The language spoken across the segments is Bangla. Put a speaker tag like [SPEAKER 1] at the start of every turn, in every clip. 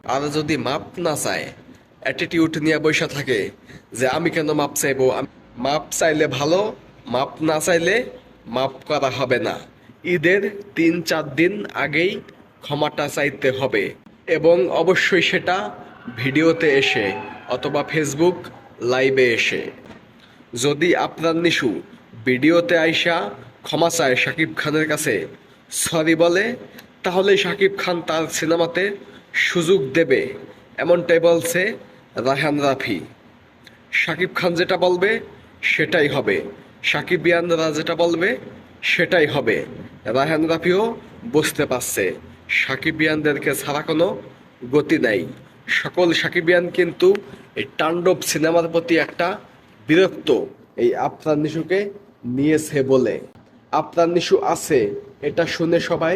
[SPEAKER 1] আর যদি মাপ না চায়, অ্যাটিটিউড নিয়ে বসে থাকে যে আমি কেন মাপ চাইবো, মাপ চাইলে ভালো, মাপ না চাইলে মাপ করা হবে না। ঈদের 3-4 দিন আগেই ক্ষমাটা চাইতে হবে, এবং অবশ্যই সেটা ভিডিওতে এসে অথবা ফেসবুক লাইভে এসে। যদি আপনার নিশু ভিডিওতে আইসা ক্ষমা চায় শাকিব খানের কাছে, সরি বলে, তাহলে শাকিব খান তার সিনেমাতে সুযোগ দেবে, এমনটাই বলছে রায়হান রাফি। শাকিব খান যেটা বলবে সেটাই হবে, সাকিবিয়ানরা যেটা বলবে সেটাই হবে। রায়হান রাফিও বুঝতে পারছে সাকিবিয়ানদেরকে ছাড়া কোনো গতি নাই। সকল সাকিবিয়ান কিন্তু এই তাণ্ডব সিনেমার প্রতি একটা বিরক্ত এই আফরান নিশুকে নিয়েছে বলে। আফরান নিশু আছে এটা শুনে সবাই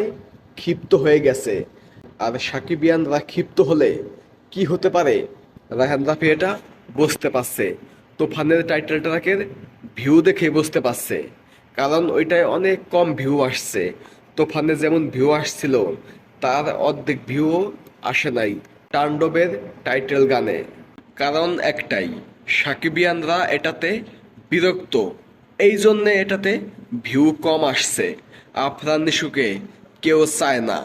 [SPEAKER 1] ক্ষিপ্ত হয়ে গেছে। আর সাকিবিয়ানরা ক্ষিপ্ত হলে কি হতে পারে রায়হান রাফি এটা বুঝতে পারছে। তুফানের টাইটেল ট্র্যাকের ভিউ দেখে বুঝতে পারছে, কারণ ওইটায় অনেক কম ভিউ আসছে। তুফানে যেমন ভিউ আসছিল তার অর্ধেক ভিউ আসে নাই তাণ্ডবের টাইটেল গানে। কারণ একটাই, সাকিবিয়ানরা এটাতে বিরক্ত, এই জন্যে এটাতে ভিউ কম আসছে। আফরান নিশুকে কেউ চায় না।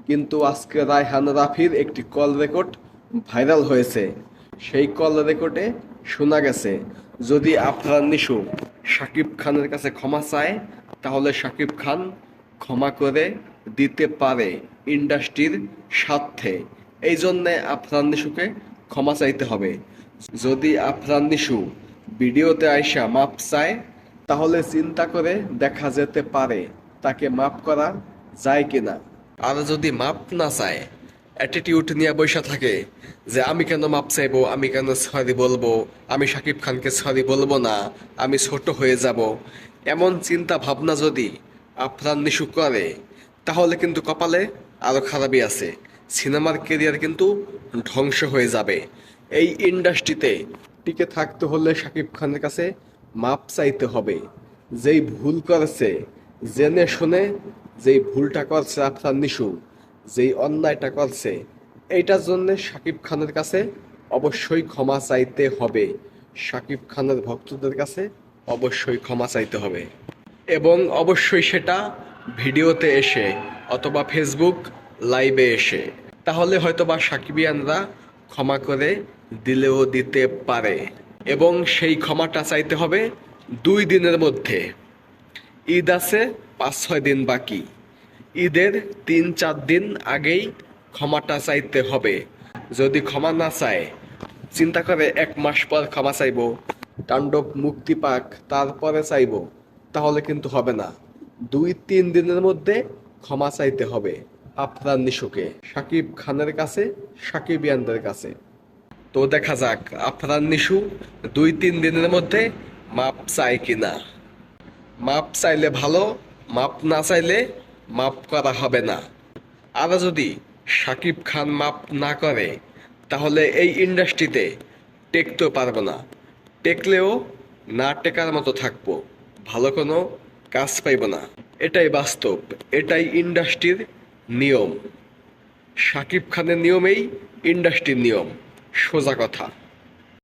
[SPEAKER 1] কিন্তু আজকে রায়হান রাফির একটি কল রেকর্ড ভাইরাল হয়েছে। সেই কল রেকর্ডে শোনা গেছে যদি আফরান নিশু শাকিব খানের কাছে ক্ষমা চায়, তাহলে শাকিব খান ক্ষমা করে দিতে পারে ইন্ডাস্ট্রির স্বার্থে। এই জন্যে আফরান নিশুকে ক্ষমা চাইতে হবে। যদি আফরান নিশু ভিডিওতে আইসা মাপ চায়, তাহলে চিন্তা করে দেখা যেতে পারে তাকে মাপ করা যায় কিনা। আর যদি মাপ না চায়, অ্যাটিটিউড নিয়ে বসে থাকে যে আমি কেন মাপ চাইবো, আমি কেন সরি বলবো, আমি শাকিব খানকে সরি বলবো না, আমি ছোট হয়ে যাব, এমন চিন্তা ভাবনা যদি আফরান নিশু করে, তাহলে কিন্তু কপালে আরো খারাপই আছে। সিনেমার কেরিয়ার কিন্তু ধ্বংস হয়ে যাবে। এই ইন্ডাস্ট্রিতে টিকে থাকতে হলে শাকিব খানের কাছে মাপ চাইতে হবে। যেই ভুল করেছে, জেনে শুনে যেই ভুলটা করছে আফরান নিশু, যেই অন্যায়টা করছে, এইটার জন্যে শাকিব খানের কাছে অবশ্যই ক্ষমা চাইতে হবে। শাকিব খানের ভক্তদের কাছে অবশ্যই ক্ষমা চাইতে হবে, এবং অবশ্যই সেটা ভিডিওতে এসে অথবা ফেসবুক লাইভে এসে। তাহলে হয়তোবা সাকিবিয়ানরা ক্ষমা করে দিলেও দিতে পারে, এবং সেই ক্ষমাটা চাইতে হবে 2 দিনের মধ্যে। ঈদ আছে 5-6 দিন বাকি, ঈদের 3-4 দিন আগেই ক্ষমাটা চাইতে হবে। যদি ক্ষমা না চায়, চিন্তা করে 1 মাস পর ক্ষমা চাইবো, তাণ্ডব মুক্তি পাক তারপরে চাইবো, তাহলে কিন্তু হবে না। 2-3 দিনের মধ্যে ক্ষমা চাইতে হবে আফরান নিশুকে শাকিব খানের কাছে, সাকিবিয়ানদের কাছে। তো দেখা যাক আফরান নিশু 2-3 দিনের মধ্যে মাপ চায় কিনা। মাপ চাইলে ভালো, মাপ না চাইলে মাপ করা হবে না। আর যদি শাকিব খান মাপ না করে, তাহলে এই ইন্ডাস্ট্রিতে টেকতে পারবো না। টেকলেও না টেকার মতো থাকবো, ভালো কোনো কাজ পাইব না। এটাই বাস্তব, এটাই ইন্ডাস্ট্রির নিয়ম। শাকিব খানের নিয়মেই ইন্ডাস্ট্রির নিয়ম, সোজা কথা।